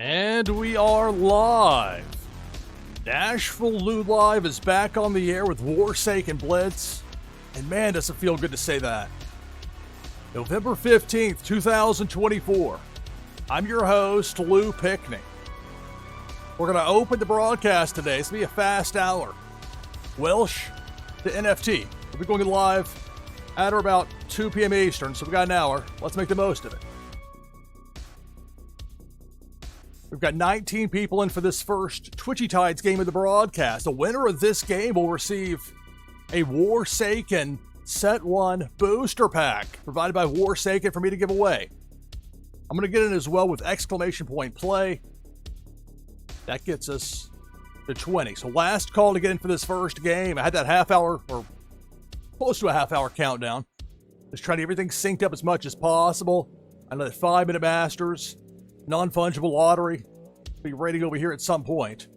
And we are live. Nashville Lou Live is back on the air with Warsaken Blitz. And man, does it feel good to say that. November 15th, 2024. I'm your host, Lou Pickney. We're going to open the broadcast today. It's going to be a fast hour. Welsh to NFT. We'll be going live at or about 2 p.m. Eastern, so we've got an hour. Let's make the most of it. We've got 19 people in for this first Twitchy Tides game of the broadcast. The winner of this game will receive a Warsaken Set 1 booster pack provided by Warsaken for me to give away. I'm going to get in as well with exclamation point play. That gets us to 20. So last call to get in for this first game. I had that half hour or close to a half hour countdown. Just trying to get everything synced up as much as possible. I know that 5-minute masters, non-fungible lottery, be ready over here at some point.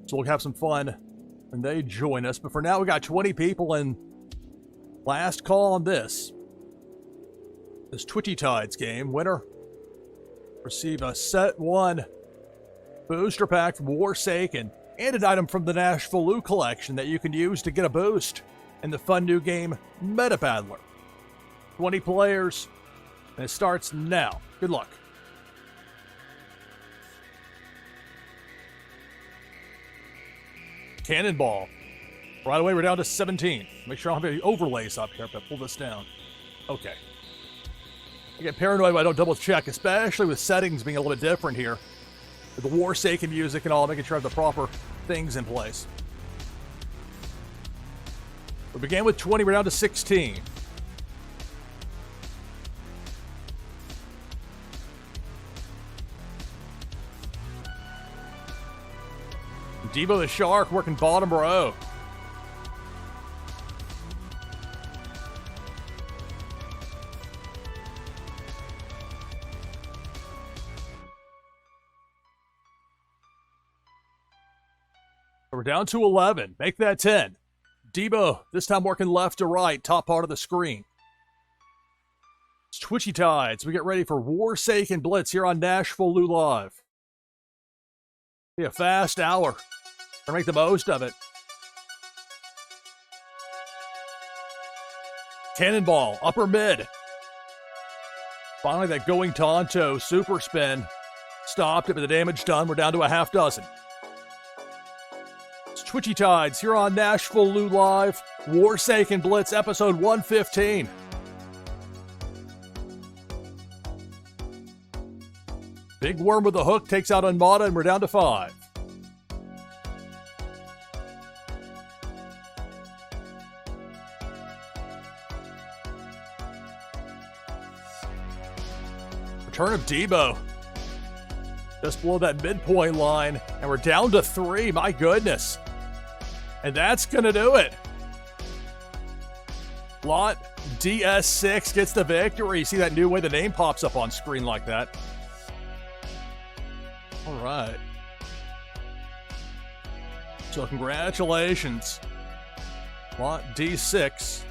So we'll have some fun when they join us. But for now, we got 20 people in. Last call on this Twitchy Tides game. Winner receive a Set 1 booster pack from Warsaken and an item from the Nashville Lou collection that you can use to get a boost in the fun new game Meta Battler. 20 players, and it starts now. Good luck. Cannonball. Right away, we're down to 17. Make sure I don't have any overlays up here if I pull this down. Okay. I get paranoid when I don't double check, especially with settings being a little bit different here. With the Warsaken music and all, making sure I have the proper things in place. We began with 20, we're down to 16. Debo the Shark working bottom row. We're down to 11. Make that 10. Debo, this time working left to right, top part of the screen. It's Twitchy Tides. We get ready for Warsaken Blitz here on Nashville Lou Live. Be a fast hour. Gonna make the most of it. Cannonball, upper mid. Finally, that going Tonto super spin stopped it, but the damage done. We're down to a half dozen. Twitchy Tides here on Nashville Lou Live, Warsaken Blitz, episode 115. Big Worm with a hook takes out Unmata, and we're down to 5. Return of Debo. Just below that midpoint line, and we're down to 3. My goodness. And that's going to do it. Lot DS6 gets the victory. You see that new way the name pops up on screen like that. All right. So congratulations. Lot D6.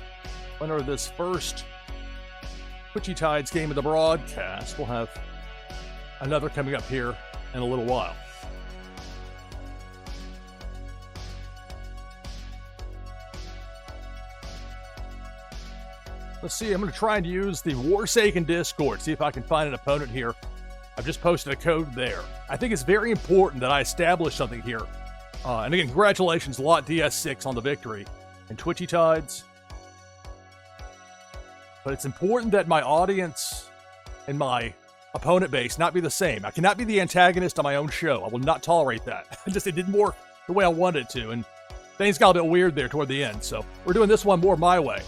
Winner of this first Twitchy Tides game of the broadcast. We'll have another coming up here in a little while. Let's see, I'm going to try and use the Warsaken Discord, see if I can find an opponent here. I've just posted a code there. I think it's very important that I establish something here. And again, congratulations, Lot DS6 on the victory in Twitchy Tides. But it's important that my audience and my opponent base not be the same. I cannot be the antagonist on my own show. I will not tolerate that. It didn't work the way I wanted it to, and things got a bit weird there toward the end. So we're doing this one more my way.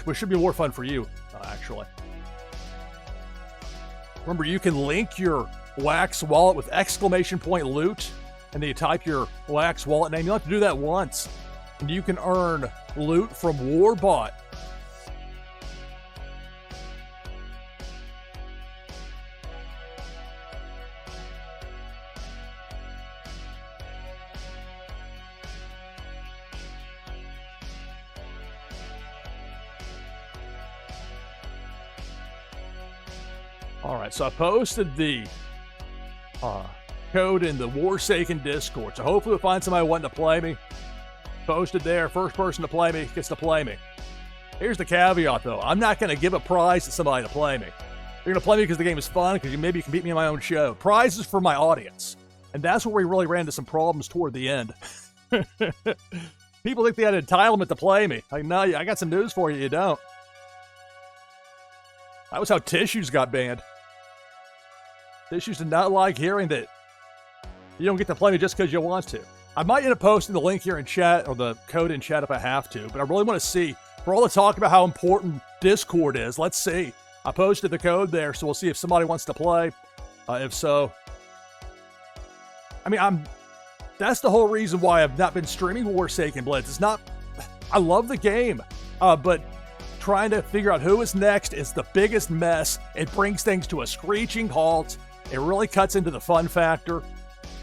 Which should be more fun for you, actually. Remember, you can link your Wax wallet with exclamation point loot, and then you type your Wax wallet name. You'll have to do that once, and you can earn loot from Warbot. All right, so I posted the code in the Warsaken Discord. So hopefully we'll find somebody wanting to play me. Posted there. First person to play me gets to play me. Here's the caveat, though. I'm not going to give a prize to somebody to play me. You're going to play me because the game is fun, because maybe you can beat me in my own show. Prizes for my audience. And that's where we really ran into some problems toward the end. People think they had entitlement to play me. Like, no, I got some news for you. You don't. That was how Tissues got banned. Tissues did not like hearing that you don't get to play me just because you want to. I might end up posting the link here in chat, or the code in chat if I have to, but I really want to see, for all the talk about how important Discord is, let's see. I posted the code there, so we'll see if somebody wants to play. If so, I mean, that's the whole reason why I've not been streaming Warsaken Blitz. It's not, I love the game, but trying to figure out who is next is the biggest mess. It brings things to a screeching halt. It really cuts into the fun factor.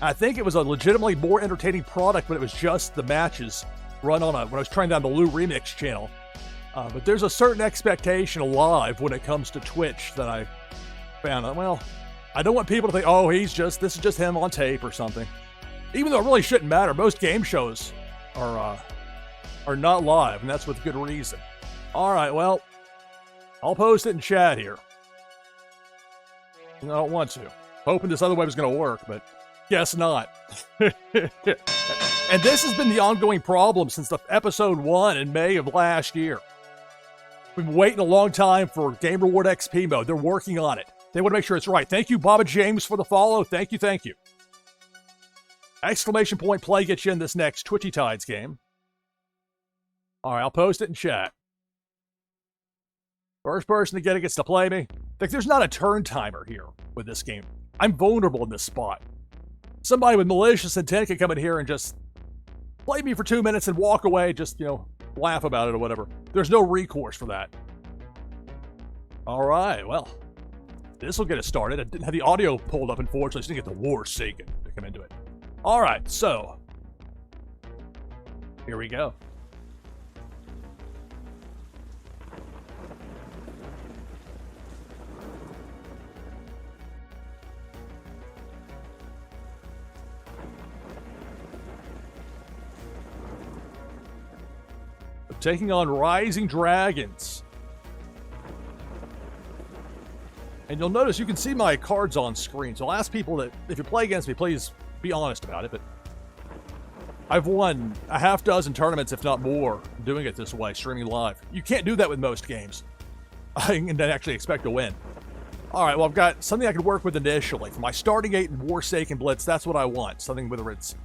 I think it was a legitimately more entertaining product when it was just the matches run on when I was trying down the Lou Remix channel. But there's a certain expectation live when it comes to Twitch that I found. Well, I don't want people to think, oh, this is just him on tape or something. Even though it really shouldn't matter. Most game shows are not live, and that's with good reason. All right, well, I'll post it in chat here. I don't want to. Hoping this other way was going to work, but guess not. And this has been the ongoing problem since the episode 1 in May of last year. We've been waiting a long time for Game Reward XP mode. They're working on it. They want to make sure it's right. Thank you, Baba James, for the follow. Thank you, thank you. Exclamation point play gets you in this next Twitchy Tides game. All right, I'll post it in chat. First person to get it gets to play me. Like, there's not a turn timer here with this game. I'm vulnerable in this spot. Somebody with malicious intent can come in here and just play me for 2 minutes and walk away, just, laugh about it or whatever. There's no recourse for that. All right, well, this will get us started. I didn't have the audio pulled up, unfortunately, so I didn't get the Warsaken to come into it. All right, so here we go. Taking on Rising Dragons. And you'll notice you can see my cards on screen. So I'll ask people that if you play against me, please be honest about it. But I've won a half dozen tournaments, if not more, doing it this way, streaming live. You can't do that with most games. And then actually expect to win. All right, well, I've got something I could work with initially. For my starting 8 in Warsaken Blitz, that's what I want. Something whether it's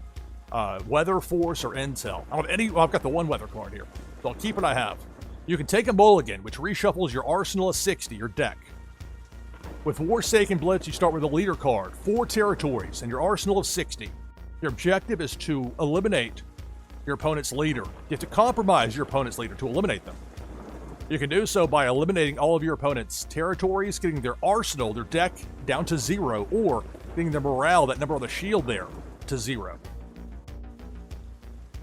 Weather, Force, or Intel. I've got the one weather card here. So I'll keep what I have. You can take a mulligan, which reshuffles your arsenal of 60, your deck. With Warsaken Blitz, you start with a leader card, 4 territories, and your arsenal of 60. Your objective is to eliminate your opponent's leader. You have to compromise your opponent's leader to eliminate them. You can do so by eliminating all of your opponent's territories, getting their arsenal, their deck, down to 0, or getting their morale, that number on the shield there, to 0.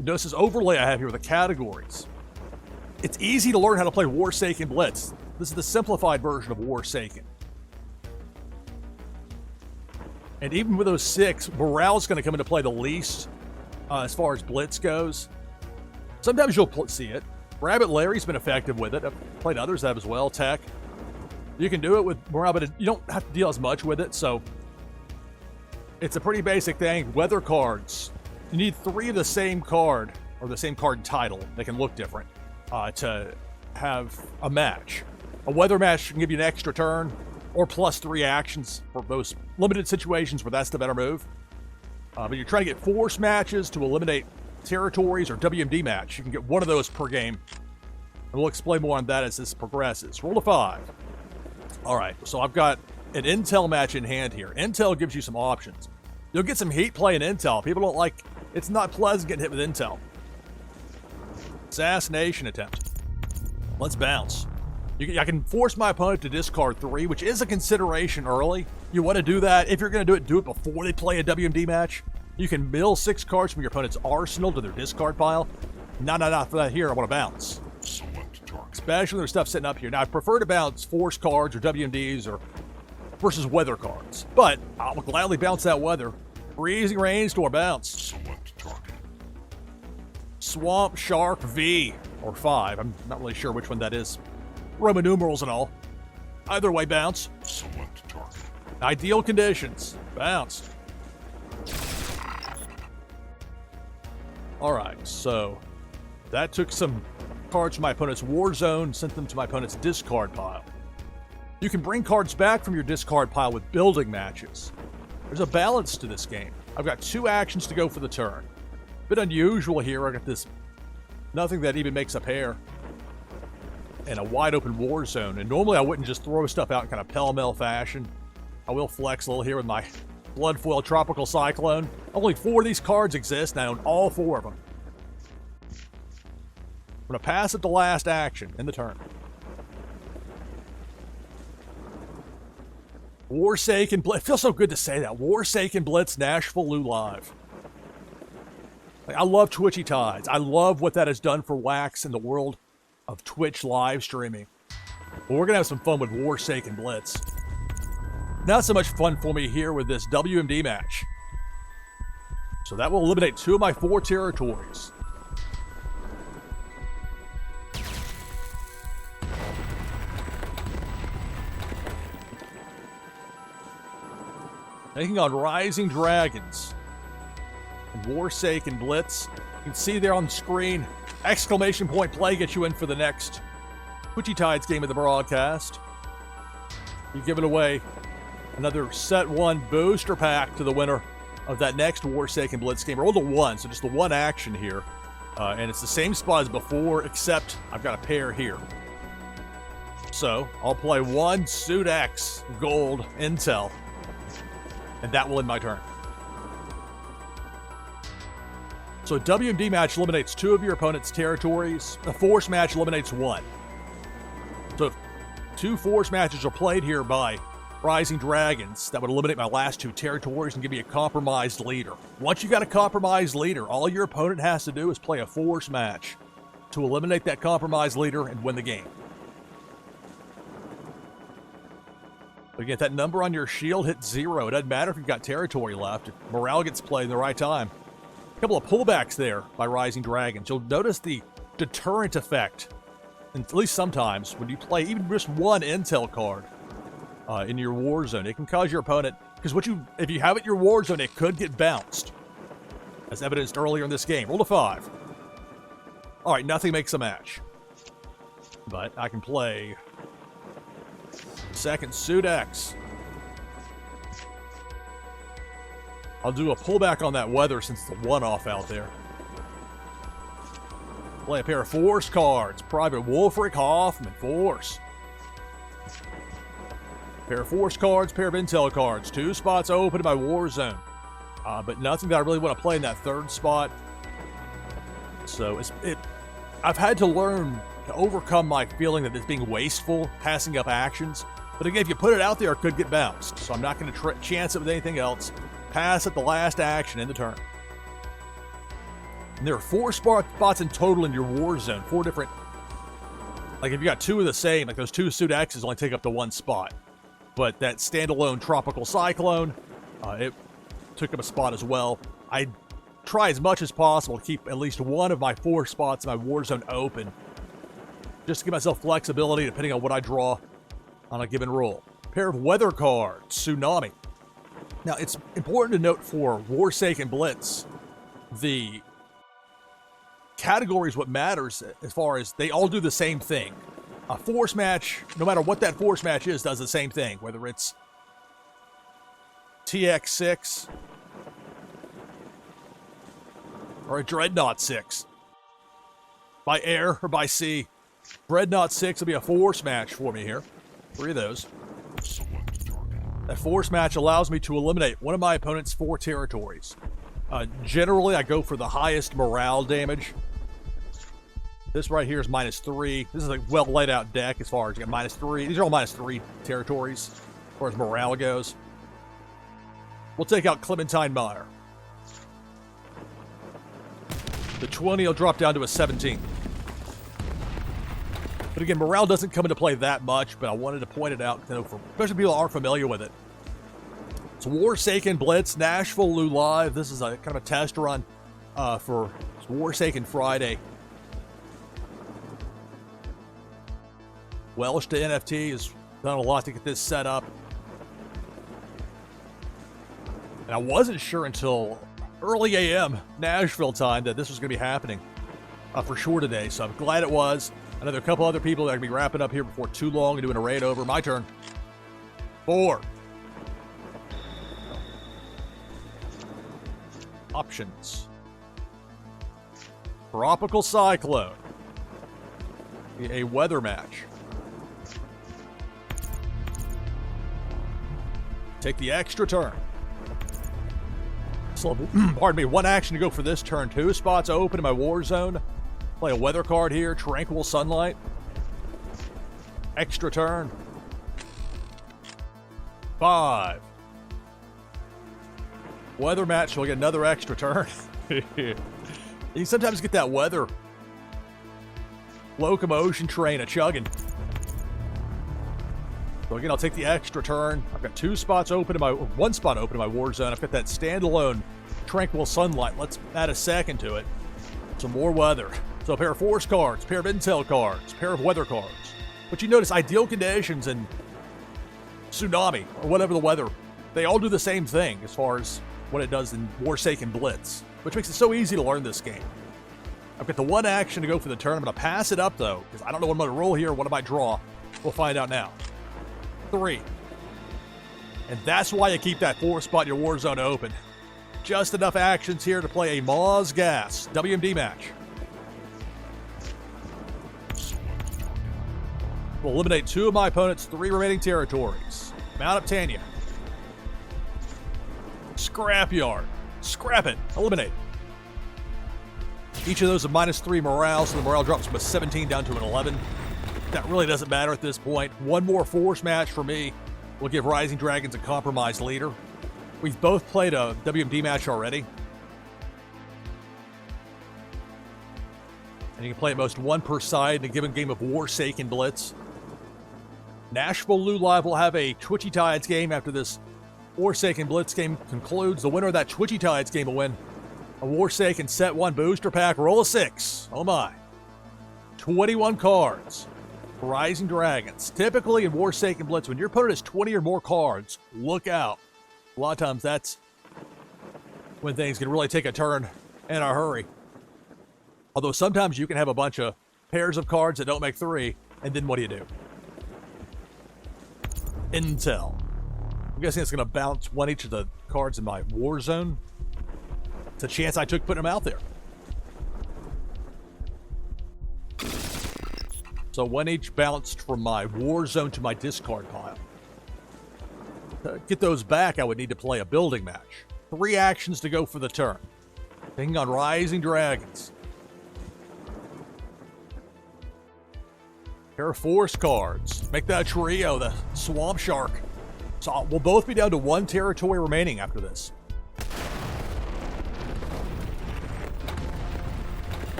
Notice this overlay I have here with the categories. It's easy to learn how to play Warsaken Blitz. This is the simplified version of Warsaken. And even with those 6, morale's going to come into play the least as far as Blitz goes. Sometimes you'll see it. Rabbit Larry's been effective with it. I've played others that have as well, Tech. You can do it with morale, but you don't have to deal as much with it, so it's a pretty basic thing. Weather cards. You need 3 of the same card, or the same card title. They can look different. To have a match. A weather match can give you an extra turn, or plus 3 actions for those limited situations where that's the better move. But you're trying to get force matches to eliminate territories, or WMD match. You can get 1 of those per game. And we'll explain more on that as this progresses. Roll a 5. All right, so I've got an Intel match in hand here. Intel gives you some options. You'll get some heat play in Intel. People don't like, it's not pleasant getting hit with Intel. Assassination attempt. Let's bounce. I can force my opponent to discard 3, which is a consideration early. You want to do that. If you're going to do it before they play a WMD match. You can mill 6 cards from your opponent's arsenal to their discard pile. No, for that here, I want to bounce. Especially when there's stuff sitting up here. Now, I prefer to bounce force cards or WMDs versus weather cards. But I'll gladly bounce that weather. Freezing Rainstorm, bounce. Select target. Swamp Shark V, or 5. I'm not really sure which one that is. Roman numerals and all. Either way, bounce. Select target. Ideal conditions, bounce. Alright, so that took some cards from my opponent's war zone, sent them to my opponent's discard pile. You can bring cards back from your discard pile with building matches. There's a balance to this game. I've got 2 actions to go for the turn. A bit unusual here. I got this nothing that even makes a pair and a wide open war zone. And normally I wouldn't just throw stuff out in kind of pell-mell fashion. I will flex a little here with my Bloodfoil Tropical Cyclone. Only 4 of these cards exist, and I own all 4 of them. I'm going to pass it to last action in the turn. Warsaken Blitz. It feels so good to say that. Warsaken Blitz, Nashville Lou Live. Like, I love Twitchy Tides. I love what that has done for Wax in the world of Twitch live streaming. But we're going to have some fun with Warsaken Blitz. Not so much fun for me here with this WMD match. So that will eliminate 2 of my 4 territories. Taking on Rising Dragons and Warsaken Blitz. You can see there on the screen, exclamation point play gets you in for the next Twitchy Tides game of the broadcast. You give it away another set 1 booster pack to the winner of that next Warsaken Blitz game. Roll the 1, so just the 1 action here. And it's the same spot as before, except I've got a pair here. So I'll play 1 Suit X Gold Intel. And that will end my turn. So a WMD match eliminates 2 of your opponent's territories. A force match eliminates 1. So if 2 force matches are played here by Rising Dragons, that would eliminate my last 2 territories and give me a compromised leader. Once you got a compromised leader, all your opponent has to do is play a force match to eliminate that compromised leader and win the game. But again, if that number on your shield hits 0, it doesn't matter if you've got territory left. If morale gets played in the right time. A couple of pullbacks there by Rising Dragons. You'll notice the deterrent effect, and at least sometimes, when you play even just 1 intel card in your war zone. It can cause your opponent, because if you have it in your war zone, it could get bounced, as evidenced earlier in this game. Roll a 5. All right, nothing makes a match. But I can play 2nd Suit X. I'll do a pullback on that weather since it's the 1-off out there. Play a pair of force cards. Private Wolfric Hoffman, force. Pair of force cards, pair of intel cards. 2 spots open in my war zone. But nothing that I really want to play in that 3rd spot. So I've had to learn to overcome my feeling that it's being wasteful, passing up actions. But again, if you put it out there, it could get bounced. So I'm not going to chance it with anything else. Pass at the last action in the turn. And there are 4 spots in total in your war zone. 4 different. Like if you got 2 of the same, like those 2 Suit X's only take up the 1 spot. But that standalone Tropical Cyclone, it took up a spot as well. I try as much as possible to keep at least 1 of my 4 spots in my war zone open, just to give myself flexibility depending on what I draw on a given roll. Pair of weather cards, Tsunami. Now, it's important to note for Warsaken Blitz, the category is what matters as far as they all do the same thing. A force match, no matter what that force match is, does the same thing, whether it's TX6 or a Dreadnought 6. By air or by sea. Dreadnought 6 will be a force match for me here. 3 of those. That force match allows me to eliminate 1 of my opponent's 4 territories. Generally, I go for the highest morale damage. This right here is -3. This is a well laid out deck as far as you got -3. These are all -3 territories as far as morale goes. We'll take out Clementine Meyer. The 20 will drop down to a 17. But again, morale doesn't come into play that much, but I wanted to point it out, especially people who aren't familiar with it. It's Warsaken Blitz, Nashville Lou Live. This is a kind of a test run for Warsaken Friday. Welsh to NFT has done a lot to get this set up. And I wasn't sure until early AM Nashville time that this was going to be happening for sure today. So I'm glad it was. I know there are a couple other people that are going to be wrapping up here before too long and doing a raid over. My turn. 4. Options. Tropical Cyclone. A weather match. Take the extra turn. So, pardon me, 1 action to go for this turn. 2 spots open in my war zone. Play a weather card here. Tranquil Sunlight. Extra turn. 5. Weather match, we'll get another extra turn. You sometimes get that weather locomotion train a-chugging. So again, I'll take the extra turn. I've got 2 spots open in my, 1 spot open in my war zone. I've got that standalone Tranquil Sunlight. Let's add a second to it. Some more weather. So a pair of force cards, a pair of intel cards, a pair of weather cards. But you notice ideal conditions and tsunami, or whatever the weather, they all do the same thing as far as what it does in Warsaken Blitz, which makes it so easy to learn this game. I've got the 1 action to go for the turn. I'm going to pass it up, though, because I don't know what I'm going to roll here. What I might draw? We'll find out now. 3. And that's why you keep that 4 spot in your war zone open. Just enough actions here to play a Moz Gas WMD match. We'll eliminate 2 of my opponent's 3 remaining territories. Mount up Tanya. Scrapyard. Scrap it. Eliminate. Each of those are -3 morale, so the morale drops from a 17 down to an 11. That really doesn't matter at this point. 1 more force match for me will give Rising Dragons a compromised leader. We've both played a WMD match already. And you can play at most 1 per side in a given game of Warsaken Blitz. Nashville Lou Live will have a Twitchy Tides game after this Warsaken Blitz game concludes. The winner of that Twitchy Tides game will win a Warsaken Set 1 booster pack. Roll a 6. Oh my. 21 cards. Rising Dragons. Typically in Warsaken Blitz, when your opponent has 20 or more cards, look out. A lot of times that's when things can really take a turn in a hurry. Although sometimes you can have a bunch of pairs of cards that don't make 3, and then what do? Intel. I'm guessing it's going to bounce 1 each of the cards in my war zone. It's a chance I took putting them out there. So 1 each bounced from my war zone to my discard pile. To get those back, I would need to play a building match. 3 actions to go for the turn. Taking on Rising Dragons. Pair of force cards. Make that a trio, the Swamp Shark. So we'll both be down to 1 territory remaining after this.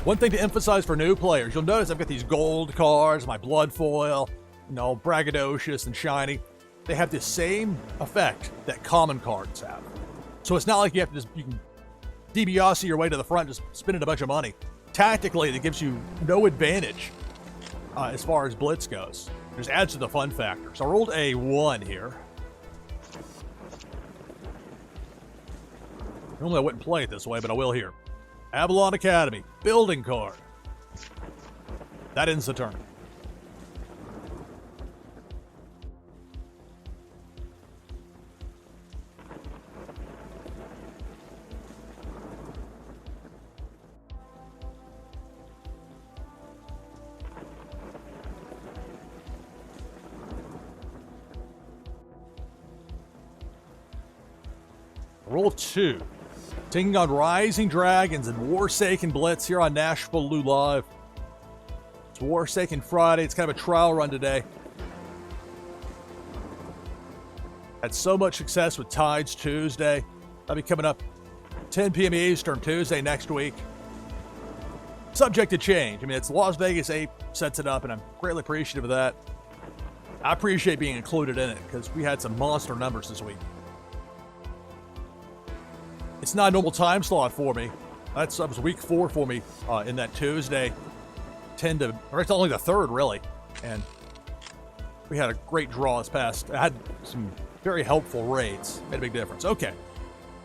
One thing to emphasize for new players, you'll notice I've got these gold cards, my blood foil, braggadocious and shiny. They have the same effect that common cards have. So it's not like you have to you can DiBiase your way to the front, just spending a bunch of money. Tactically, it gives you no advantage as far as Blitz goes. It just adds to the fun factor. So I rolled a 1 here. Normally I wouldn't play it this way, but I will here. Avalon Academy, building card. That ends the turn. Roll 2. Taking on Rising Dragons and Warsaken Blitz here on Nashville Lou Live. It's Warsaken Friday. It's kind of a trial run today. Had so much success with Tides Tuesday. That'll be coming up 10 p.m. Eastern Tuesday next week. Subject to change. I mean, it's Las Vegas 8 sets it up, and I'm greatly appreciative of that. I appreciate being included in it because we had some monster numbers this week. It's not a normal time slot for me. That was week 4 for me in that Tuesday. Or it's only the 3rd, really. And we had a great draw this past. I had some very helpful raids. Made a big difference. Okay.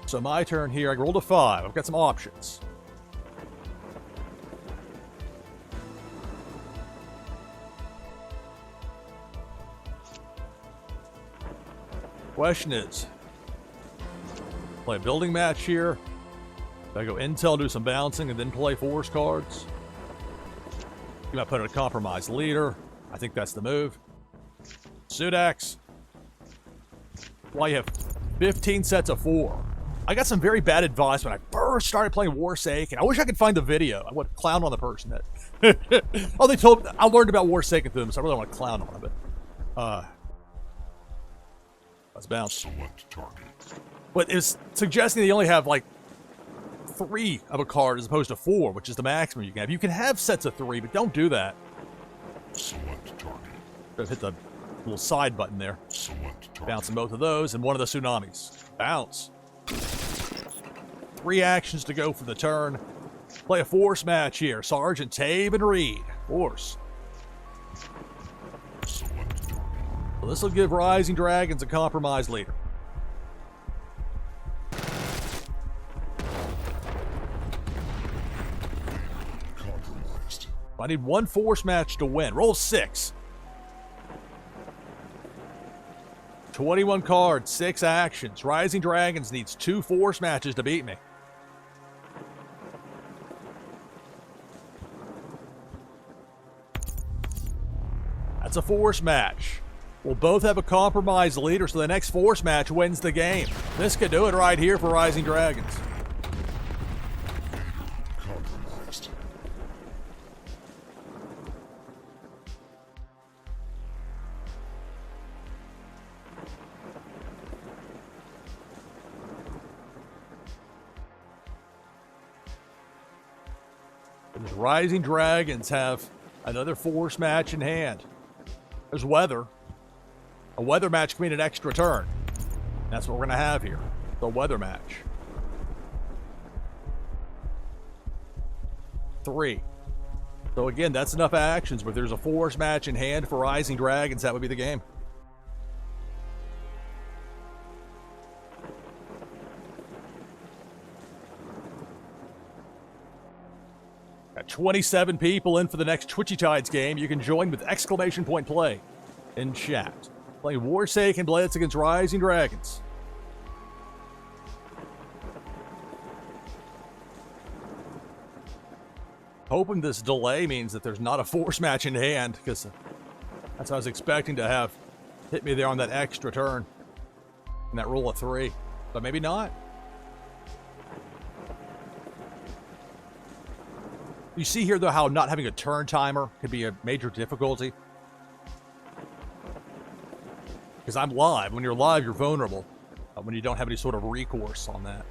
So my turn here. I rolled a 5. I've got some options. Question is, play a building match here. Do I go intel, do some bouncing, and then play force cards? You might put in a compromised leader. I think that's the move. Sudax. Well, you have 15 sets of 4. I got some very bad advice when I first started playing Warsaken. I wish I could find the video. I would clown on the person that... oh, they told... I learned about Warsaken through them, so I really want to clown on it. But, let's bounce. Select target. But it's suggesting that you only have, like, 3 of a card as opposed to 4, which is the maximum you can have. You can have sets of 3, but don't do that. Select target. Just hit the little side button there. Select target. Bouncing both of those and one of the tsunamis. Bounce. 3 actions to go for the turn. Play a force match here. Sergeant Tabe and Reed. Force. Select target. So this will give Rising Dragons a compromised leader. Compromised. I need 1 force match to win. Roll 6. 21 cards, 6 actions. Rising Dragons needs 2 force matches to beat me. That's a force match. We'll both have a compromised leader, so the next force match wins the game. This could do it right here for Rising Dragons. Compromised. These Rising Dragons have another force match in hand. There's weather. A weather match can mean an extra turn. That's what we're going to have here. The weather match. 3. So again, that's enough actions, but there's a force match in hand for Rising Dragons. That would be the game. Got 27 people in for the next Twitchy Tides game. You can join with !play in chat. Playing Warsaken Blitz against Rising Dragons. Hoping this delay means that there's not a force match in hand, because that's what I was expecting to have hit me there on that extra turn. And that roll of 3. But maybe not. You see here, though, how not having a turn timer could be a major difficulty. Because I'm live. When you're live, you're vulnerable. When you don't have any sort of recourse on that.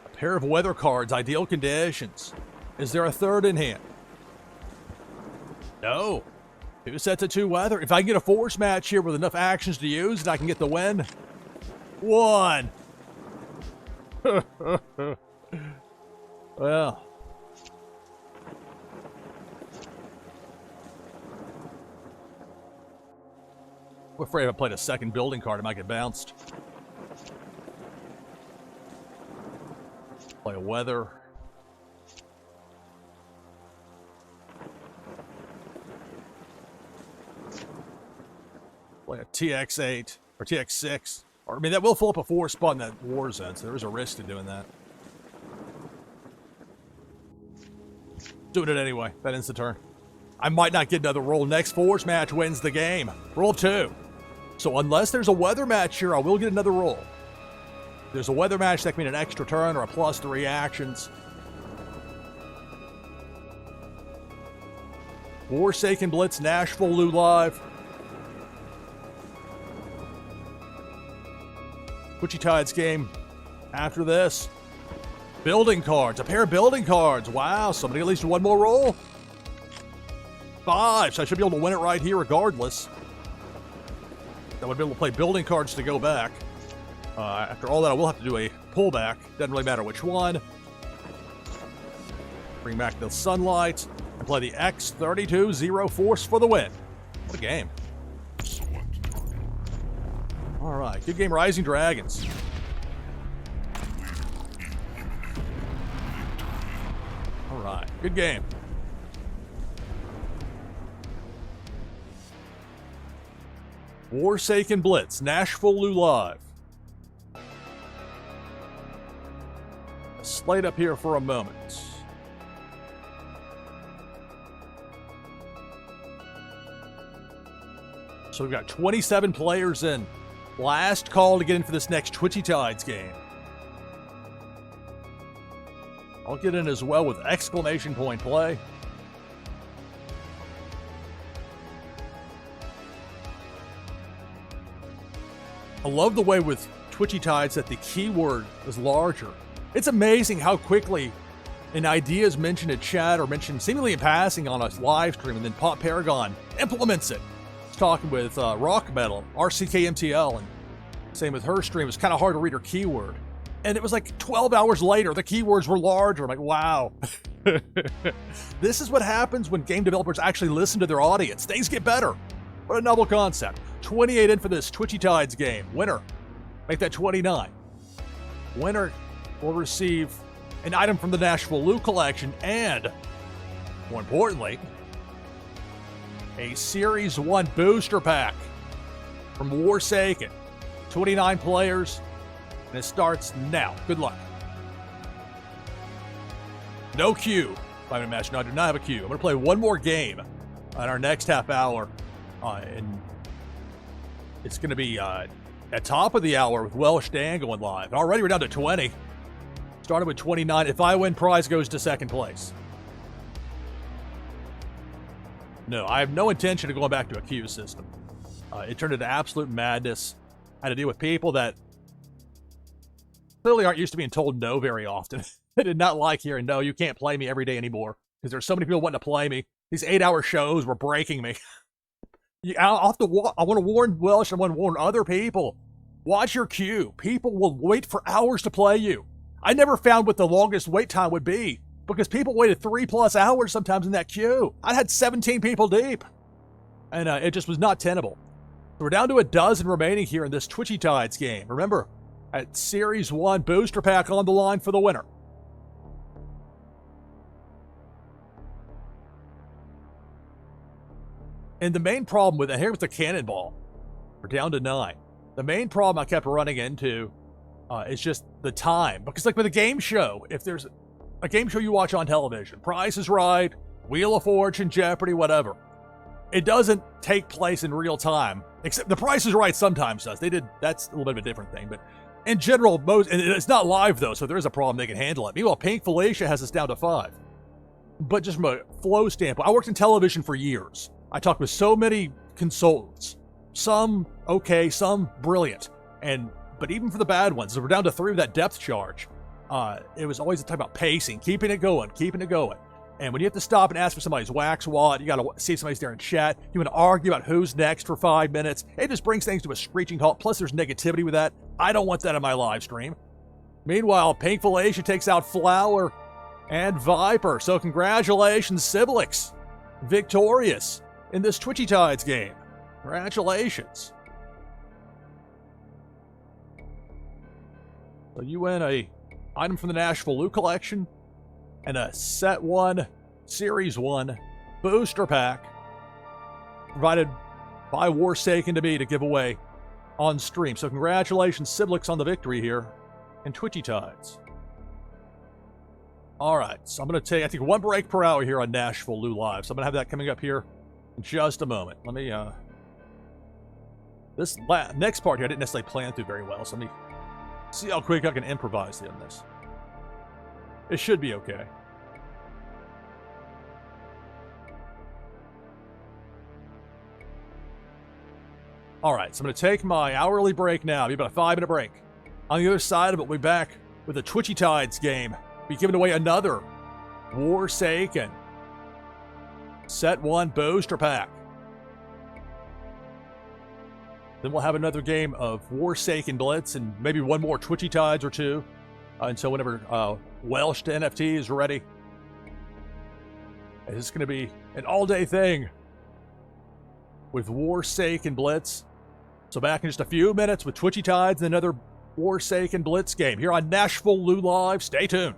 A pair of weather cards, ideal conditions. Is there a 3rd in hand? No. 2 sets of 2 weather. If I can get a force match here with enough actions to use, and I can get the win. 1. Well. I'm afraid if I played a second building card, it might get bounced. Play a weather. Play a TX8 or TX6. Or, I mean, that will fill up a 4 spot in that war zone, so there is a risk to doing that. Doing it anyway. That ends the turn. I might not get another roll. Next force match wins the game. Roll 2. So unless there's a weather match here, I will get another roll. If there's a weather match, that can mean an extra turn or a +3 actions. Warsaken Blitz, Nashville, Lou Live. Twitchy Tides game after this. Building cards. A pair of building cards. Wow, somebody at least one more roll. 5, so I should be able to win it right here regardless. I would be able to play building cards to go back. After all that, I will have to do a pullback. Doesn't really matter which one. Bring back the sunlight and play the X32 Zero Force for the win. What a game. Select target. All right, good game, Rising Dragons. All right, good game. Warsaken Blitz, Nashville Lou Live. Slate up here for a moment. So we've got 27 players in. Last call to get in for this next Twitchy Tides game. I'll get in as well with exclamation point play. I love the way with Twitchy Tides that the keyword is larger. It's amazing how quickly an idea is mentioned in chat or mentioned seemingly in passing on a live stream, and then Pop Paragon implements it. I was talking with Rock Metal, RCKMTL, and same with her stream. It was kind of hard to read her keyword. And it was like 12 hours later, the keywords were larger. I'm like, wow. This is what happens when game developers actually listen to their audience. Things get better. What a novel concept. 28 in for this Twitchy Tides game. Winner, make that 29. Winner will receive an item from the Nashville Lou collection and, more importantly, a Series 1 booster pack from Warsaken. 29 players, and it starts now. Good luck. No queue. If I'm imagine, I do not have a queue. I'm going to play one more game on our next half hour, and it's going to be at top of the hour with Welsh Dan going live. Already we're down to 20. Started with 29. If I win, prize goes to second place. No, I have no intention of going back to a queue system. It turned into absolute madness. I had to deal with people that clearly aren't used to being told no very often. They did not like hearing, no, you can't play me every day anymore, because there's so many people wanting to play me. These 8-hour shows were breaking me. I want to warn Welsh, I want to warn other people. Watch your queue. People will wait for hours to play you. I never found what the longest wait time would be, because people waited 3+ hours sometimes in that queue. I had 17 people deep, and it just was not tenable. So we're down to a dozen remaining here in this Twitchy Tides game. Remember, at Series 1 booster pack on the line for the winner. And the main problem with it, here with the cannonball, we're down to 9. The main problem I kept running into is just the time. Because like with a game show, if there's a game show you watch on television, Price is Right, Wheel of Fortune, Jeopardy, whatever, it doesn't take place in real time. Except the Price is Right sometimes does. That's a little bit of a different thing. But in general, and it's not live though, so there is a problem, they can handle it. Meanwhile, Pink Felicia has us down to 5. But just from a flow standpoint, I worked in television for years. I talked with so many consultants, some okay, some brilliant, but even for the bad ones, we're down to 3 with that depth charge. It was always a time about pacing, keeping it going. And when you have to stop and ask for somebody's wax wad, you got to see if somebody's there in chat. You want to argue about who's next for 5 minutes. It just brings things to a screeching halt. Plus, there's negativity with that. I don't want that in my live stream. Meanwhile, Pink Felicia takes out Flower and Viper. So congratulations, Siblix. Victorious in this Twitchy Tides game. Congratulations. So you win a item from the Nashville Lou collection and a Set 1 Series 1 booster pack provided by Warsaken to me to give away on stream. So congratulations, Siblix, on the victory here in Twitchy Tides. All right, so I'm going to take, I think, 1 break per hour here on Nashville Lou Live. So I'm going to have that coming up here in just a moment. Let me, this next part here I didn't necessarily plan through very well, so let me see how quick I can improvise on this. It should be okay. All right, so I'm going to take my hourly break now. It'll be about a 5-minute break. On the other side of it, we'll be back with a Twitchy Tides game be giving away another Warsaken Set 1 Booster Pack. Then we'll have another game of Warsaken Blitz and maybe one more Twitchy Tides or two until whenever Welsh to NFT is ready. This is going to be an all-day thing with Warsaken Blitz. So back in just a few minutes with Twitchy Tides and another Warsaken Blitz game here on Nashville Lou Live. Stay tuned.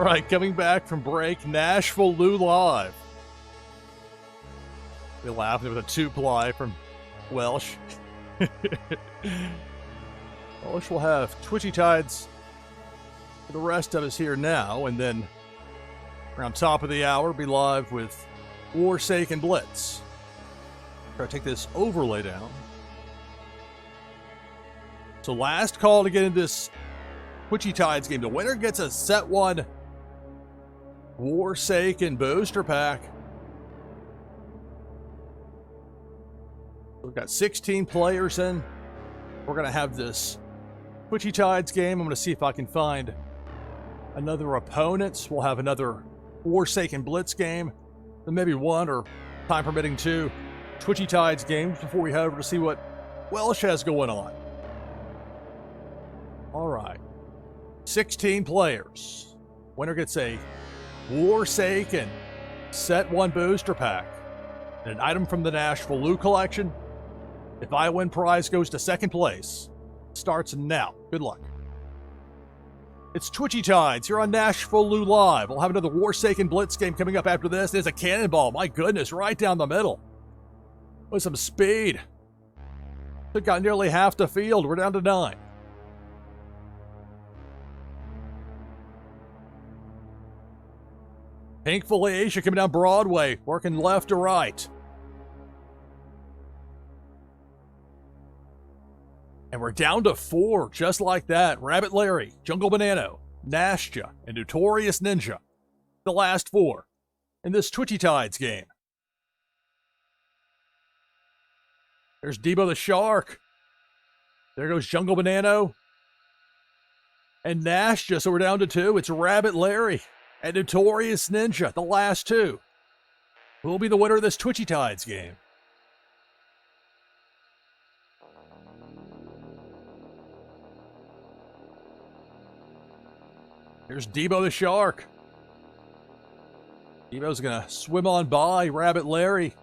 All right, coming back from break, Nashville Lou Live. They laughed with a two-ply from Welsh. Welsh will have Twitchy Tides for the rest of us here now, and then around top of the hour, be live with Warsaken Blitz. Try to take this overlay down. So last call to get in this Twitchy Tides game. The winner gets a set 1 Warsaken booster pack. We've got 16 players in. We're going to have this Twitchy Tides game. I'm going to see if I can find another opponent. We'll have another Warsaken Blitz game. Then maybe one, or time permitting, two Twitchy Tides games before we head over to see what Welsh has going on. All right. 16 players. Winner gets a Warsaken Set 1 booster pack and an item from the Nashville Lou collection. If I win, prize goes to second place. Starts now. Good luck. It's Twitchy Tides here on Nashville Lou Live. We'll have another Warsaken Blitz game coming up after this. There's a cannonball. My goodness, right down the middle. With some speed. Took out nearly half the field. We're down to 9. Pink Felicia coming down Broadway, working left to right. And we're down to 4, just like that. Rabbit Larry, Jungle Banana, Nashja, and Notorious Ninja. The last 4 in this Twitchy Tides game. There's Debo the Shark. There goes Jungle Banana. And Nashja, so we're down to 2. It's Rabbit Larry and Notorious Ninja, the last 2. Who will be the winner of this Twitchy Tides game? Here's Debo the Shark. Debo's going to swim on by Rabbit Larry.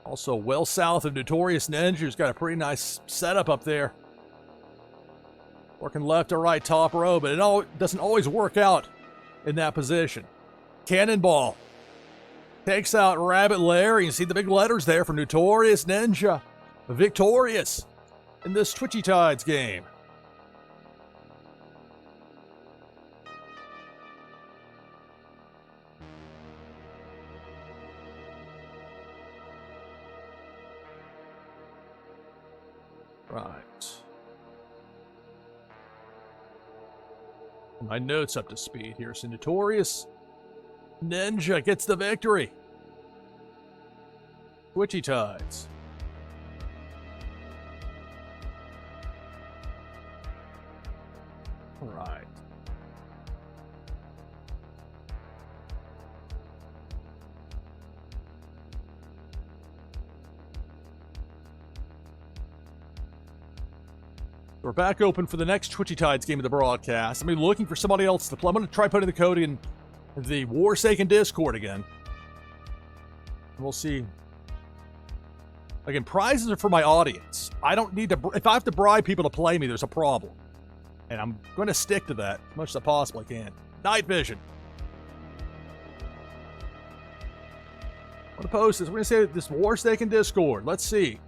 Also well south of Notorious Ninja, who's got a pretty nice setup up there. Working left to right, top row, but it doesn't always work out in that position. Cannonball takes out Rabbit Larry. You see the big letters there for Notorious Ninja. Victorious in this Twitchy Tides game. Right. My notes up to speed here. So Notorious Ninja gets the victory. Twitchy Tides. All right. We're back open for the next Twitchy Tides game of the broadcast. I'm looking for somebody else to play. I'm going to try putting the code in the Warsaken Discord again. And we'll see. Again, prizes are for my audience. I don't need to... If I have to bribe people to play me, there's a problem. And I'm going to stick to that as much as I possibly can. Night Vision. I'm going to post this. We're going to say this Warsaken Discord. Let's see.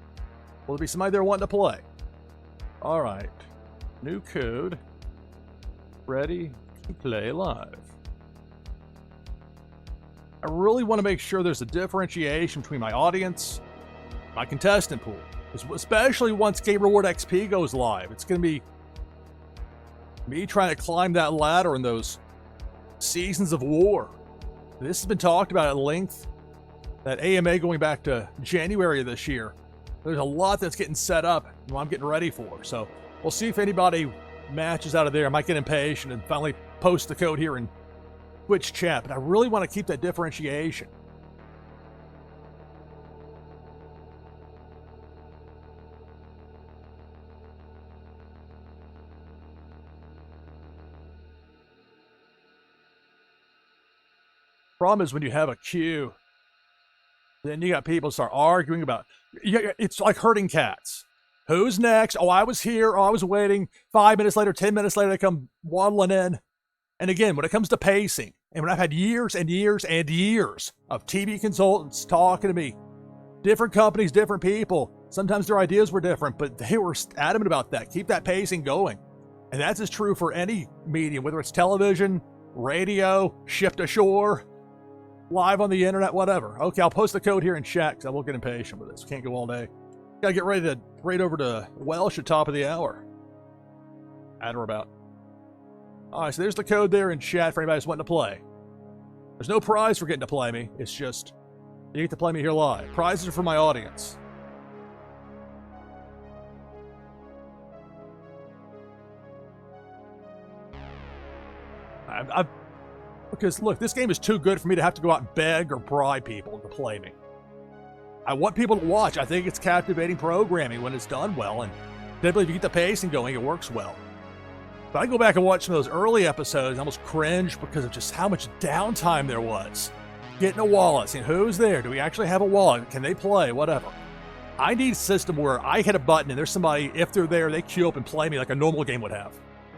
Will there be somebody there wanting to play? All right, new code, ready to play live. I really want to make sure there's a differentiation between my audience, my contestant pool, especially once Game Reward XP goes live. It's going to be me trying to climb that ladder in those seasons of war. This has been talked about at length, that AMA going back to January of this year. There's a lot that's getting set up and I'm getting ready for. So we'll see if anybody matches out of there. I might get impatient and finally post the code here in Twitch chat. But I really want to keep that differentiation. Problem is when you have a queue, then you got people start arguing about... It's like herding cats. Who's next? Oh, I was here. Oh, I was waiting. 5 minutes later, 10 minutes later, they come waddling in. And again, when it comes to pacing, and when I've had years and years and years of TV consultants talking to me, different companies, different people, sometimes their ideas were different, but they were adamant about that. Keep that pacing going. And that's as true for any medium, whether it's television, radio, shift ashore, live on the internet, whatever. Okay, I'll post the code here in chat because I will get impatient with this. Can't go all day. Gotta get ready to raid over to Welsh at top of the hour. At or about. All right, so there's the code there in chat for anybody who's wanting to play. There's no prize for getting to play me. It's just you get to play me here live. Prizes are for my audience. Because look, this game is too good for me to have to go out and beg or bribe people to play me. I want people to watch. I think it's captivating programming when it's done well, and typically if you get the pacing going, it works well. But I go back and watch some of those early episodes and almost cringe because of just how much downtime there was. Getting a wallet, seeing who's there. Do we actually have a wallet? Can they play? Whatever. I need a system where I hit a button and there's somebody, if they're there, they queue up and play me like a normal game would have.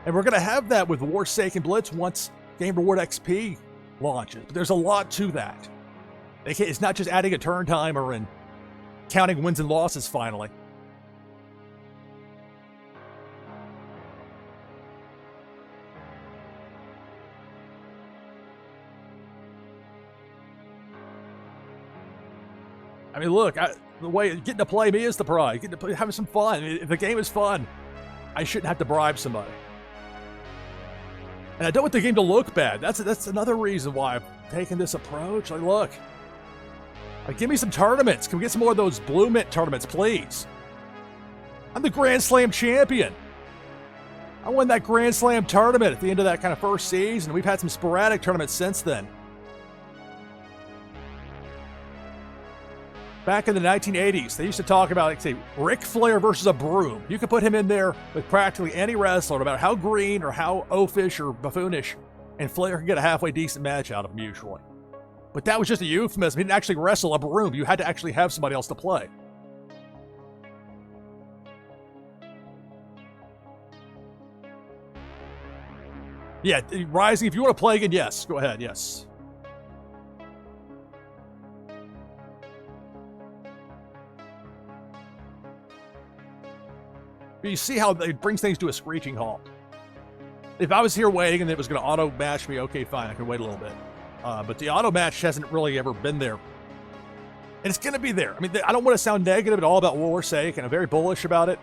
And we're going to have that with Warsaken Blitz once Game Reward XP launches. But there's a lot to that. It's not just adding a turn timer and counting wins and losses finally. I mean, look, the way getting to play me is the prize. Getting to play, having some fun. If the game is fun, I shouldn't have to bribe somebody. And I don't want the game to look bad. That's another reason why I've taken this approach. Like, look, give me some tournaments. Can we get some more of those Blue Mint tournaments, please? I'm the Grand Slam champion. I won that Grand Slam tournament at the end of that kind of first season. We've had some sporadic tournaments since then. Back in the 1980s, they used to talk about, like, say, Ric Flair versus a broom. You could put him in there with practically any wrestler, no matter how green or how oafish or buffoonish, and Flair could get a halfway decent match out of him usually. But that was just a euphemism. He didn't actually wrestle a broom. You had to actually have somebody else to play. Yeah, Rising, if you want to play again, yes. Go ahead, yes. You see how it brings things to a screeching halt. If I was here waiting and it was going to auto-match me, okay, fine, I can wait a little bit. But the auto-match hasn't really ever been there. And it's going to be there. I mean, I don't want to sound negative at all about Warsaken. I'm very bullish about it.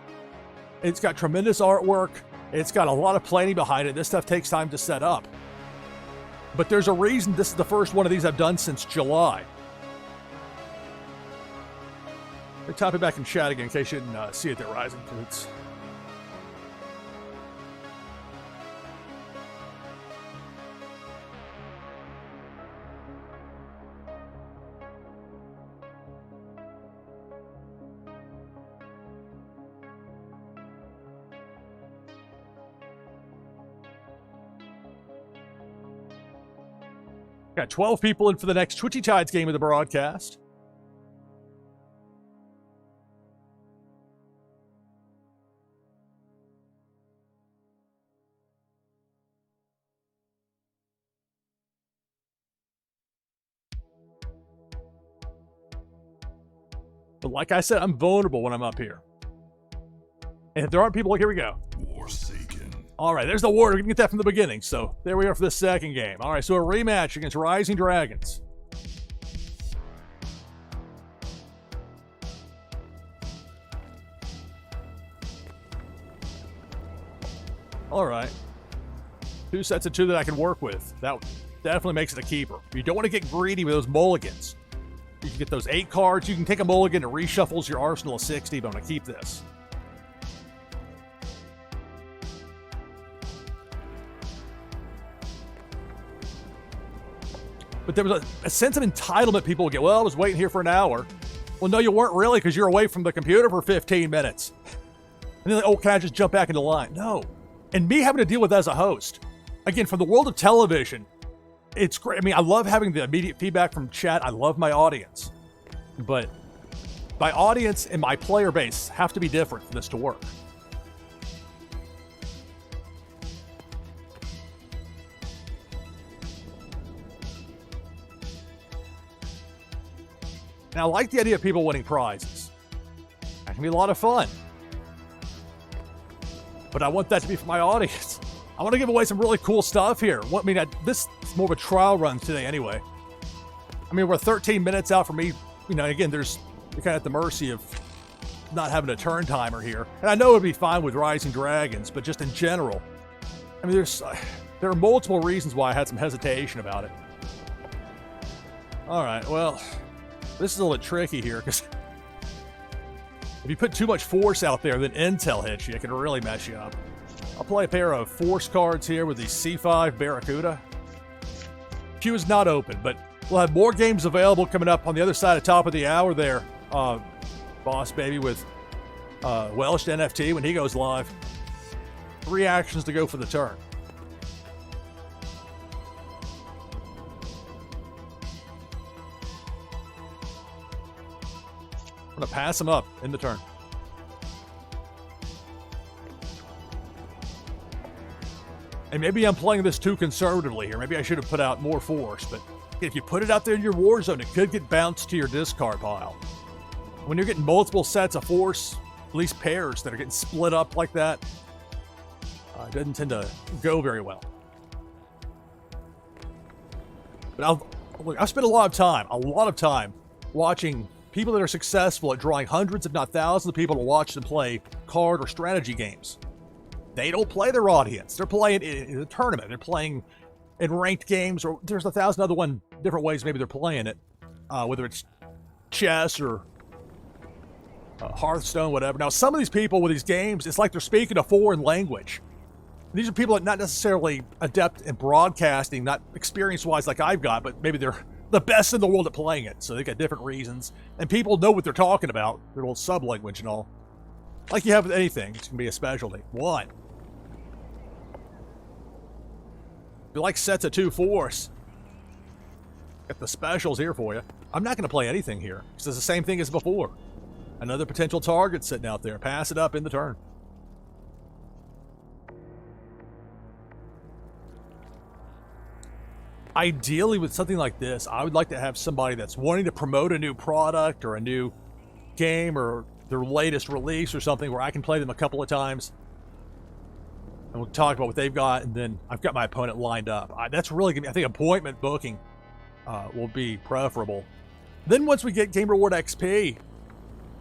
It's got tremendous artwork. It's got a lot of planning behind it. This stuff takes time to set up. But there's a reason this is the first one of these I've done since July. I'll type it back in chat again in case you didn't see it there, Rising, because it's... Got 12 people in for the next Twitchy Tides game of the broadcast. But like I said, I'm vulnerable when I'm up here. And if there aren't people, look, here we go. Warsaken. All right, there's the war. We can get that from the beginning. So there we are for the second game. All right, so a rematch against Rising Dragons. All right. 2 sets of 2 that I can work with. That definitely makes it a keeper. You don't want to get greedy with those mulligans. You can get those 8 cards. You can take a mulligan and reshuffles your arsenal of 60, but I'm going to keep this. But there was a sense of entitlement people would get. Well, I was waiting here for an hour. Well, no, you weren't really, because you're away from the computer for 15 minutes. And then, like, oh, can I just jump back into line? No. And me having to deal with that as a host. Again, from the world of television, it's great. I mean, I love having the immediate feedback from chat. I love my audience. But my audience and my player base have to be different for this to work. And I like the idea of people winning prizes. That can be a lot of fun. But I want that to be for my audience. I want to give away some really cool stuff here. This is more of a trial run today anyway. I mean, we're 13 minutes out from me. You know, again, you're kind of at the mercy of not having a turn timer here. And I know it would be fine with Rising Dragons, but just in general, I mean, there are multiple reasons why I had some hesitation about it. All right, well, this is a little tricky here because if you put too much force out there, then intel hits you. It can really mess you up. I'll play a pair of force cards here with the C5 Barracuda. Queue is not open, but we'll have more games available coming up on the other side of top of the hour there. Boss Baby with Welsh NFT when he goes live. 3 actions to go for the turn. I'm going to pass him up in the turn. And maybe I'm playing this too conservatively here. Maybe I should have put out more force, but if you put it out there in your war zone, it could get bounced to your discard pile. When you're getting multiple sets of force, at least pairs that are getting split up like that, it doesn't tend to go very well. But I've spent a lot of time watching people that are successful at drawing hundreds, if not thousands of people to watch them play card or strategy games. They don't play their audience. They're playing in a tournament. They're playing in ranked games, or there's 1,000 other different ways maybe they're playing it, whether it's chess or Hearthstone, whatever. Now, some of these people with these games, it's like they're speaking a foreign language. These are people that not necessarily adept in broadcasting, not experience-wise like I've got, but maybe they're the best in the world at playing it, so they got different reasons. And people know what they're talking about, their little sub-language and all. Like you have with anything, it's going to be a specialty. 1. If you like sets of 2 force, got the specials here for you. I'm not going to play anything here, because it's the same thing as before. Another potential target sitting out there. Pass it up in the turn. Ideally, with something like this, I would like to have somebody that's wanting to promote a new product or a new game or their latest release or something where I can play them a couple of times. And we'll talk about what they've got, and then I've got my opponent lined up. That's really going to be, I think, appointment booking will be preferable. Then once we get Game Reward XP,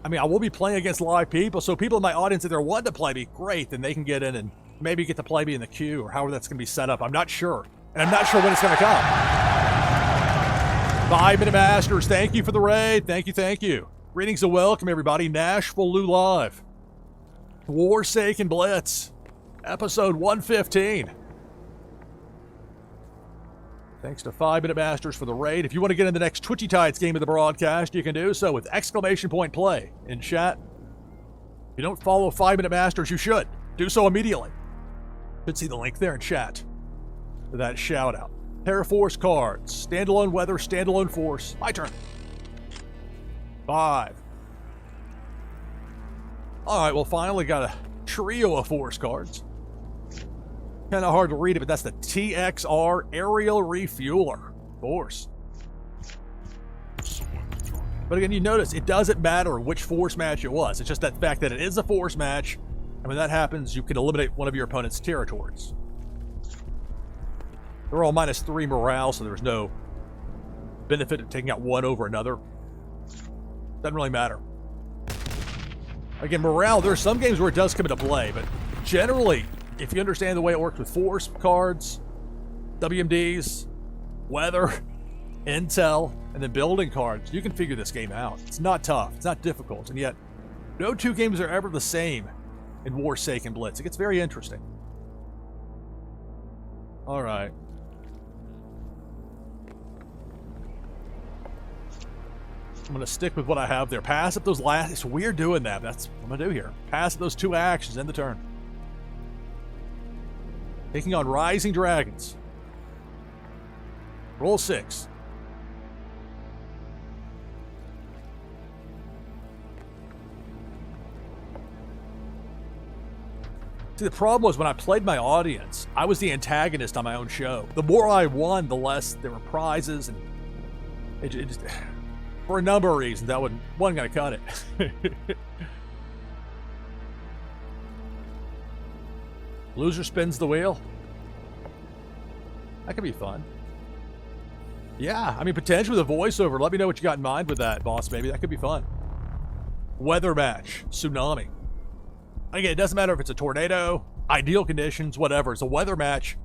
I mean, I will be playing against live people, so people in my audience, if they're wanting to play me, great, then they can get in and maybe get to play me in the queue or however that's going to be set up. I'm not sure. And I'm not sure when it's going to come. 5-Minute Masters, thank you for the raid. Thank you. Greetings and welcome, everybody. Nashville Lou Live. Warsaken Blitz. Episode 115. Thanks to 5-Minute Masters for the raid. If you want to get in the next Twitchy Tides game of the broadcast, you can do so with !play in chat. If you don't follow 5-Minute Masters, you should. Do so immediately. You should see the link there in chat for that shout out. Pair of force cards. Standalone weather, standalone force. My turn. 5. Alright, well, finally got a trio of force cards. Kind of hard to read it, but that's the TXR Aerial Refueler Force. But again, you notice it doesn't matter which force match it was. It's just that fact that it is a force match, and when that happens, you can eliminate one of your opponent's territories. They're all -3 morale, so there's no benefit of taking out one over another. Doesn't really matter. Again, morale, there are some games where it does come into play, but generally, if you understand the way it works with force cards, WMDs, weather, intel, and then building cards, you can figure this game out. It's not tough. It's not difficult. And yet, no 2 games are ever the same in Warsaken Blitz. It gets very interesting. All right. I'm going to stick with what I have there. Pass up those last... It's weird doing that. That's what I'm going to do here. Pass up those 2 actions in the turn. Taking on Rising Dragons. Roll 6. See, the problem was when I played my audience, I was the antagonist on my own show. The more I won, the less there were prizes, and it just... For a number of reasons, that wasn't gonna cut it. Loser spins the wheel. That could be fun. Yeah, I mean, potentially with a voiceover. Let me know what you got in mind with that, boss baby. That could be fun. Weather match. Tsunami. Again, it doesn't matter if it's a tornado, ideal conditions, whatever. It's a weather match.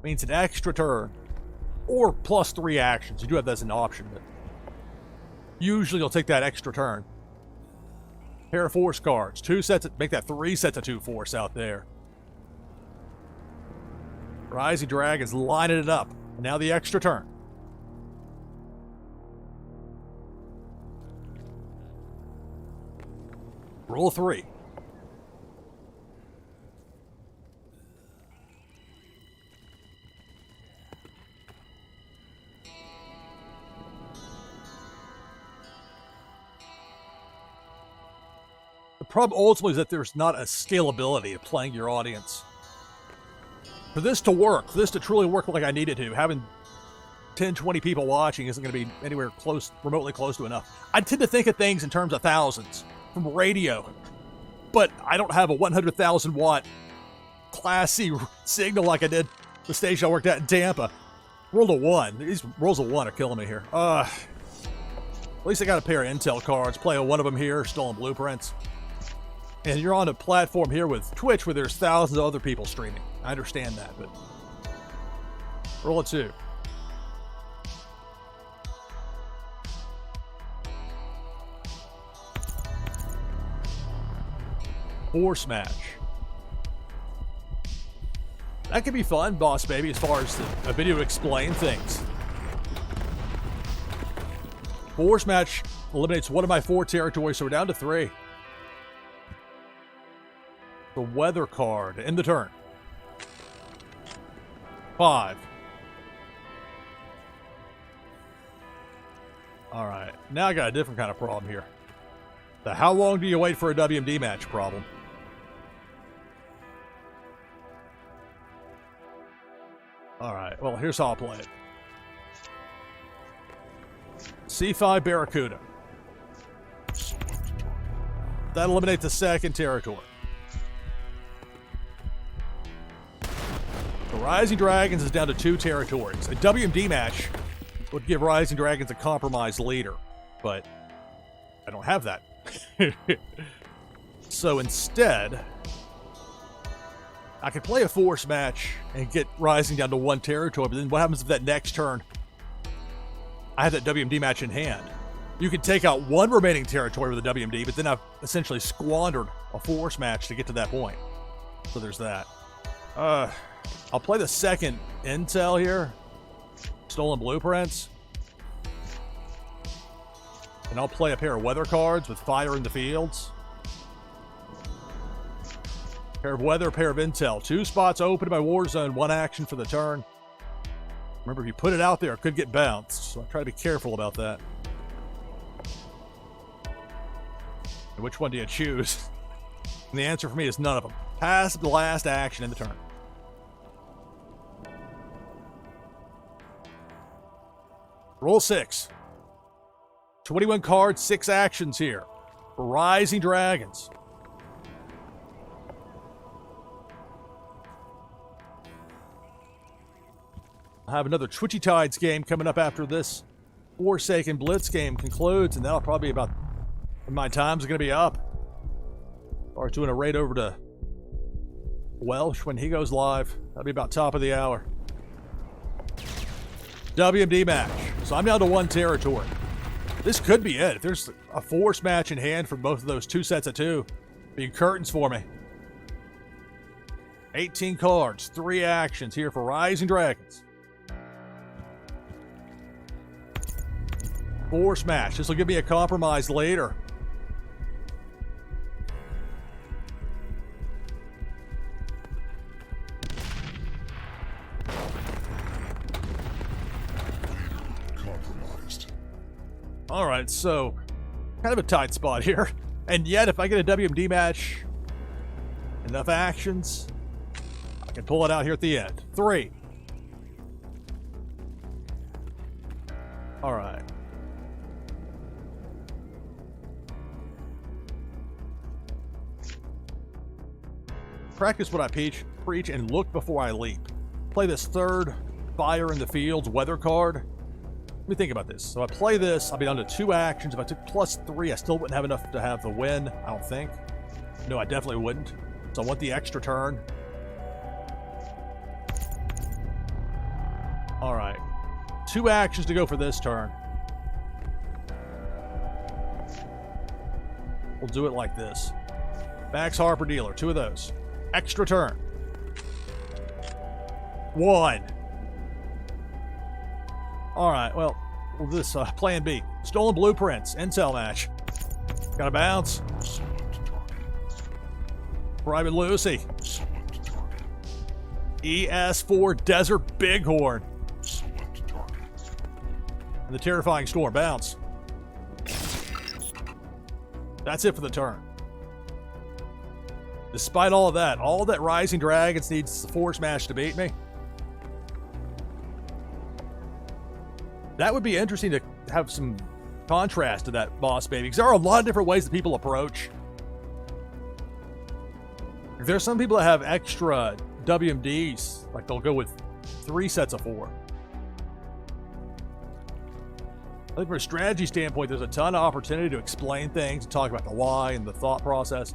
Means an extra turn. Or +3 actions. You do have that as an option, but usually you'll take that extra turn. Pair of force cards. 2 sets. Make that 3 sets of 2 force out there. Rising Dragons lining it up. And now the extra turn. Roll 3. The problem ultimately is that there's not a scalability of playing your audience. For this to work, for this to truly work like I need it to, having 10, 20 people watching isn't going to be anywhere close, remotely close to enough. I tend to think of things in terms of thousands from radio, but I don't have a 100,000 watt Class C signal like I did the station I worked at in Tampa. Roll to 1. These rolls of 1 are killing me here. At least I got a pair of Intel cards. Play one of them here, stolen blueprints. And you're on a platform here with Twitch where there's thousands of other people streaming. I understand that, but roll a 2. Force match. That could be fun, boss baby, as far as a video to explain things. Force match eliminates one of my 4 territories, so we're down to 3. The weather card in the turn. 5. All right, now I got a different kind of problem here. The how long do you wait for a WMD match problem. All right, well, here's how I'll play it. C5 Barracuda. That eliminates the 2nd territory. The Rising Dragons is down to 2 territories. A WMD match would give Rising Dragons a compromised leader, but I don't have that. So instead, I could play a force match and get Rising down to 1 territory, but then what happens if that next turn I have that WMD match in hand? You could take out 1 remaining territory with a WMD, but then I've essentially squandered a force match to get to that point. So there's that. I'll play the 2nd Intel here. Stolen blueprints. And I'll play a pair of weather cards with fire in the fields. Pair of weather, pair of intel. 2 spots open by Warzone, 1 action for the turn. Remember, if you put it out there, it could get bounced. So I try to be careful about that. And which one do you choose? And the answer for me is none of them. Pass the last action in the turn. Roll 6. 21 cards, 6 actions here. For Rising Dragons. I'll have another Twitchy Tides game coming up after this Warsaken Blitz game concludes, and that'll probably be about when my time's going to be up. Or doing a raid over to Welsh when he goes live. That'll be about top of the hour. WMD match. So I'm down to 1 territory. This could be it. If there's a force match in hand for both of those 2 sets of 2, be curtains for me. 18 cards, 3 actions here for Rising Dragons. Force match. This will give me a compromise later. Compromised. All right, so kind of a tight spot here. And yet, if I get a WMD match, enough actions, I can pull it out here at the end. 3. All right. Practice what I preach and look before I leap. Play this third fire in the fields weather card. Let me think about this. So I play this, I'll be down to 2 actions. If I took +3, I still wouldn't have enough to have the win, I don't think. No, I definitely wouldn't. So I want the extra turn. All right. 2 actions to go for this turn. We'll do it like this. Max Harper dealer, 2 of those. Extra turn. 1. All right, well, this plan B. Stolen blueprints, intel match. Got to bounce. Select target. Private Lucy. Select target. ES4 Desert Bighorn. Select target. And the Terrifying Storm, bounce. That's it for the turn. Despite all that Rising Dragons needs the Force Match to beat me. That would be interesting to have some contrast to that boss baby, because there are a lot of different ways that people approach. There's some people that have extra WMDs, like they'll go with 3 sets of 4. I think from a strategy standpoint, there's a ton of opportunity to explain things and talk about the why and the thought process.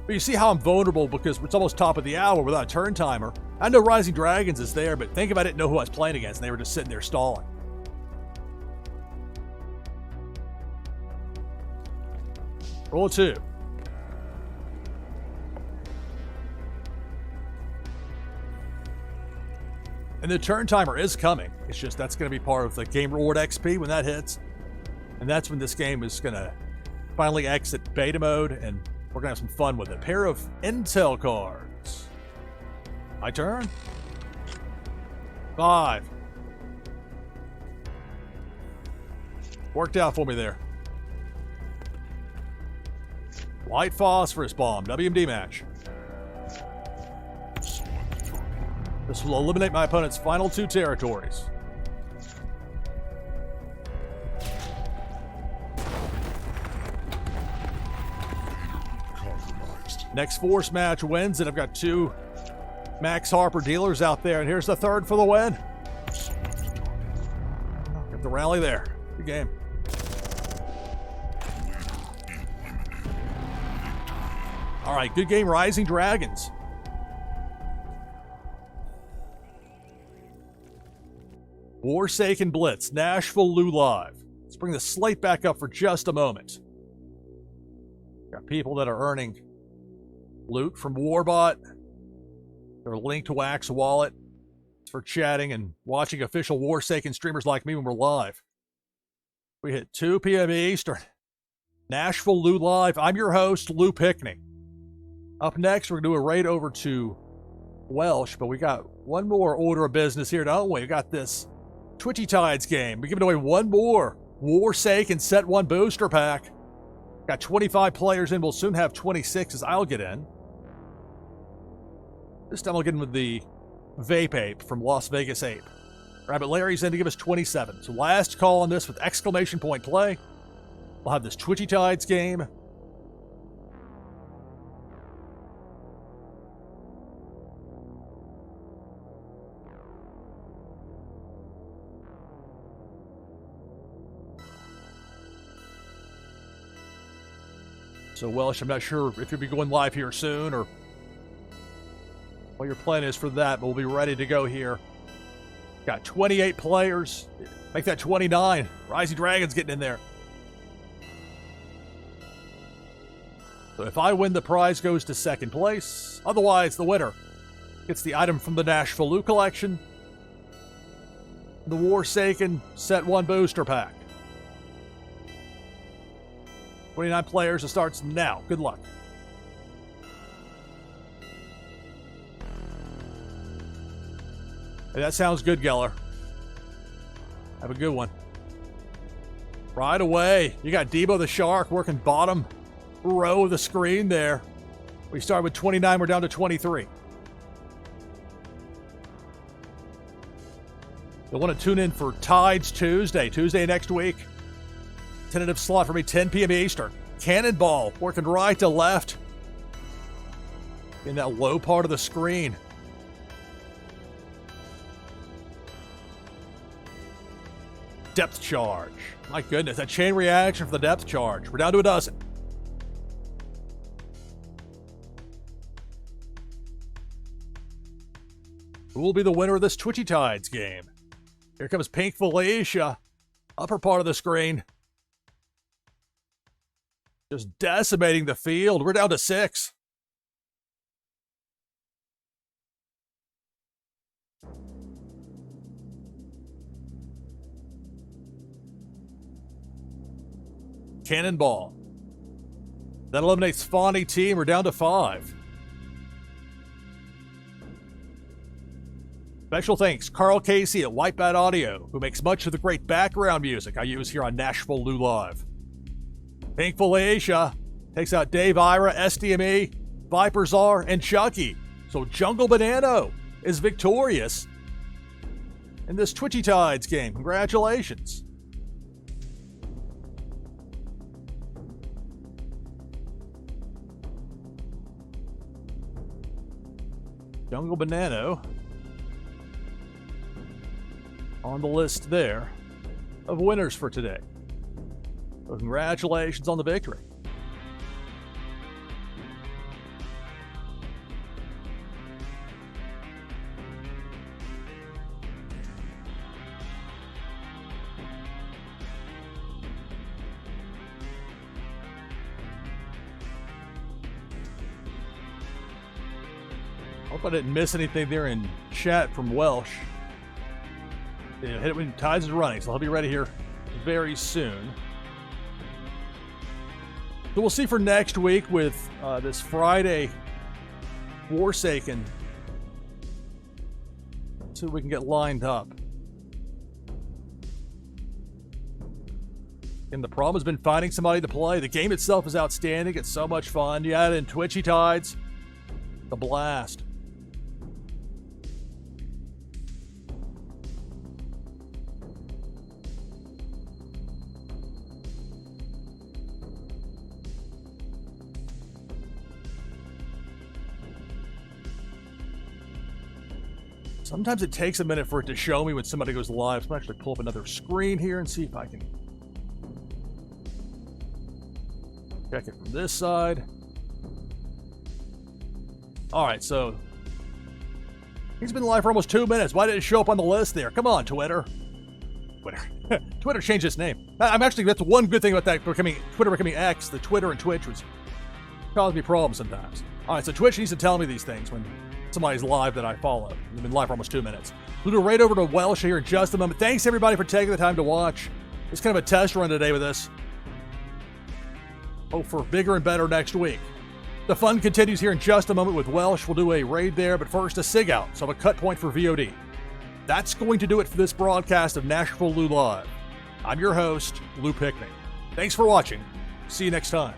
But you see how I'm vulnerable because it's almost top of the hour without a turn timer. I know Rising Dragons is there, but think if I didn't know who I was playing against and they were just sitting there stalling. Roll 2. And the turn timer is coming. It's just that's going to be part of the game reward XP when that hits. And that's when this game is going to finally exit beta mode and we're going to have some fun with it. A pair of intel cards. My turn. 5. Worked out for me there. White Phosphorus Bomb, WMD match. Select target. This will eliminate my opponent's final 2 territories. Compromised. Next Force match wins, and I've got 2 Max Harper dealers out there, and here's the 3rd for the win. Select target. Got the rally there. Good game. All right, good game, Rising Dragons. Warsaken Blitz, Nashville Lou Live. Let's bring the slate back up for just a moment. Got people that are earning loot from Warbot. They're linked to Wax Wallet for chatting and watching official Warsaken streamers like me when we're live. We hit 2 p.m. Eastern. Nashville Lou Live. I'm your host, Lou Pickney. Up next, we're going to do a raid over to Welsh, but we got one more order of business here, don't we? We got this Twitchy Tides game. We're giving away one more Warsaken Set 1 booster pack. Got 25 players in. We'll soon have 26 as I'll get in. This time I'll get in with the Vape Ape from Las Vegas Ape. Rabbit Larry's in to give us 27. So last call on this with exclamation point play. We'll have this Twitchy Tides game. So Welsh, I'm not sure if you'll be going live here soon or what your plan is for that, but we'll be ready to go here. Got 28 players. Make that 29. Rising Dragons getting in there. So if I win, the prize goes to 2nd place. Otherwise, the winner gets the item from the Nashville Lou collection. The Warsaken Set 1 booster pack. 29 players. It starts now. Good luck. Hey, that sounds good, Geller. Have a good one. Right away. You got Debo the Shark working bottom row of the screen there. We started with 29. We're down to 23. You'll want to tune in for Tides Tuesday next week. Tentative slot for me, 10 p.m. Eastern. Cannonball working right to left. in that low part of the screen. Depth charge. My goodness, that chain reaction for the depth charge. We're down to a dozen. Who will be the winner of this Twitchy Tides game? Here comes Pink Felicia. Upper part of the screen. Just decimating the field. We're down to 6. Cannonball. That eliminates Fawny Team. We're down to 5. Special thanks, Carl Casey at Whitebat Audio, who makes much of the great background music I use here on Nashville Lou Live. Pink Felicia takes out Dave Ira, SDME, Viper Czar, and Chucky. So Jungle Banano is victorious in this Twitchy Tides game. Congratulations. Jungle Banano on the list there of winners for today. So congratulations on the victory. Hope I didn't miss anything there in chat from Welsh. Yeah, hit it when Tides is running, so I'll be ready here very soon. So we'll see for next week with this Friday Warsaken. See if we can get lined up. And the problem has been finding somebody to play. The game itself is outstanding. It's so much fun. You add in Twitchy Tides, the blast. Sometimes it takes a minute for it to show me when somebody goes live. So I'm going to actually pull up another screen here and see if I can check it from this side. All right, so he's been live for almost 2 minutes. Why did it show up on the list there? Come on, Twitter. Twitter changed its name. That's one good thing about that Twitter becoming X. The Twitter and Twitch was causing me problems sometimes. All right, so Twitch needs to tell me these things when somebody's live that I follow. They've been live for almost 2 minutes. We'll go right over to Welsh here in just a moment. Thanks, everybody, for taking the time to watch. It's kind of a test run today with this. Hope for bigger and better next week. The fun continues here in just a moment with Welsh. We'll do a raid there, but first a SIG out, so a cut point for VOD. That's going to do it for this broadcast of Nashville Lou Live. I'm your host, Lou Pickney. Thanks for watching. See you next time.